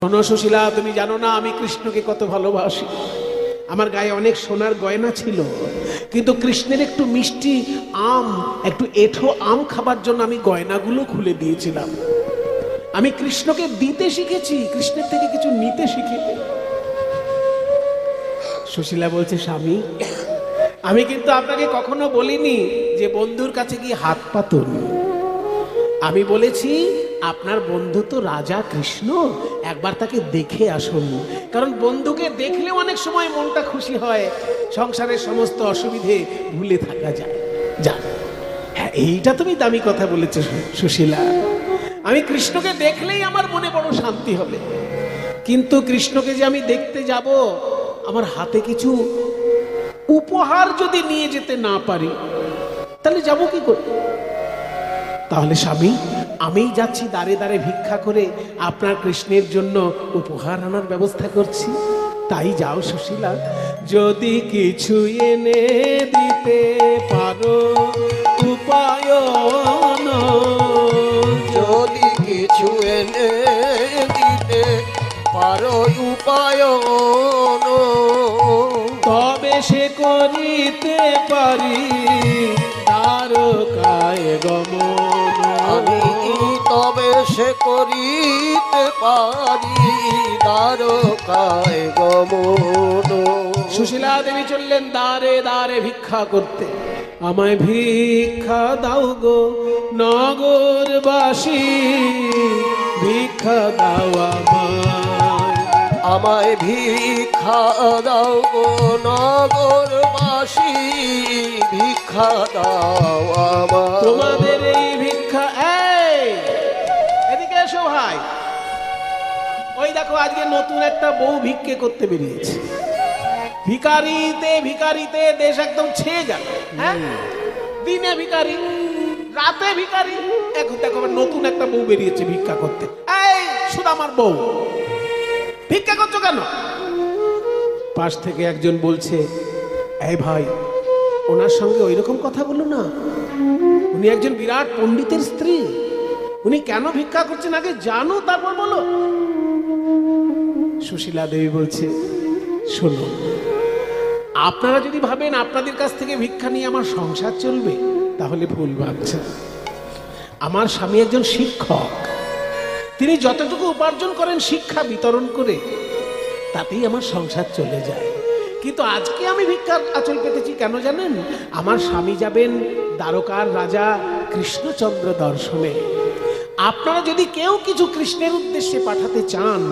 শোনো সুশীলা, তুমি জানো না আমি কৃষ্ণকে কত ভালোবাসি। আমার গায়ে অনেক সোনার গয়না ছিল, কিন্তু কৃষ্ণের একটু মিষ্টি আম, একটু এঁঠো আম খাবার জন্য আমি গয়নাগুলো খুলে দিয়েছিলাম। আমি কৃষ্ণকে দিতে শিখেছি, কৃষ্ণের থেকে কিছু নিতে শিখিনি। সুশীলা বলছে, স্বামী আমি কিন্তু আপনাকে কখনো বলিনি যে বন্ধুর কাছে গিয়ে হাত পাতুন। আমি বলেছি আপনার বন্ধু তো রাজা কৃষ্ণ, একবার তাকে দেখে আসুন। কারণ বন্ধুকে দেখলেও অনেক সময় মনটা খুশি হয়, সংসারের সমস্ত অসুবিধে ভুলে থাকা যায়। যান, হ্যাঁ এইটা তুমি দামি কথা বলেছো সুশীলা। আমি কৃষ্ণকে দেখলেই আমার মনে বড় শান্তি হবে, কিন্তু কৃষ্ণকে যে আমি দেখতে যাব, আমার হাতে কিছু উপহার যদি নিয়ে যেতে না পারি তাহলে যাব কি করে? তাহলে স্বামী আমি যাচ্ছি দাঁড়ে দাঁড়ে ভিক্ষা করে আপনার কৃষ্ণের জন্য উপহার আনার ব্যবস্থা করছি। তাই যাও সুশীলা, যদি কিছু এনে দিতে পারো উপায়ন, যদি কিছু এনে দিতে পারো উপায়ন, তবে সে করিতে পারি দ্বারকায় গমন। আমি তবে সে করিতে পারি দ্বারকায় গমন। সুশীলা দেবী চললেন দাঁড়ে দাঁড়ে ভিক্ষা করতে। আমায় ভিক্ষা দাও গো নগরবাসী, ভিক্ষা দাও আমায়। আমায় ভিক্ষা দাও গো নগরবাসী, ভিক্ষা দাও আমায়। তোমাদের এই ভিক্ষা, এদিকে এসো ভাই। ওই দেখো আজকে নতুন একটা বউ ভিক্ষে করতে বেরিয়েছে। ভিখারিতে ভিখারিতে দেশ একদম ছেয়ে গেল। হ্যাঁ, দিনে ভিখারি, রাতে ভিখারি, এখন দেখো আবার নতুন একটা বউ বেরিয়েছে ভিক্ষা করতে। এই শুধু আমার বউ, ভিক্ষা করছো কেন? পাশ থেকে একজন বলছে, এই ভাই ওনার সঙ্গে ওই রকম কথা বলো না, উনি একজন বিরাট পণ্ডিতের স্ত্রী, উনি কেন ভিক্ষা করছেন আগে জানো তারপর বলো। সুশীলা দেবী বলছে, শোনো, আপনারা যদি ভাবেন আপনাদের কাছ থেকে ভিক্ষা নিয়ে আমার সংসার চলবে, তাহলে ভুল ভাবছেন। আমার স্বামী একজন শিক্ষক, তিনি যতটুকু উপার্জন করেন শিক্ষা বিতরণ করে, তাতেই আমার সংসার চলে যায়। কিন্তু আজকে আমি ভিক্ষার আঁচল পেতেছি কেন জানেন? আমার স্বামী যাবেন দ্বারকার রাজা কৃষ্ণচন্দ্র দর্শনে। আপনারা যদি কেউ কিছু কৃষ্ণের উদ্দেশ্যে পাঠাতে চান,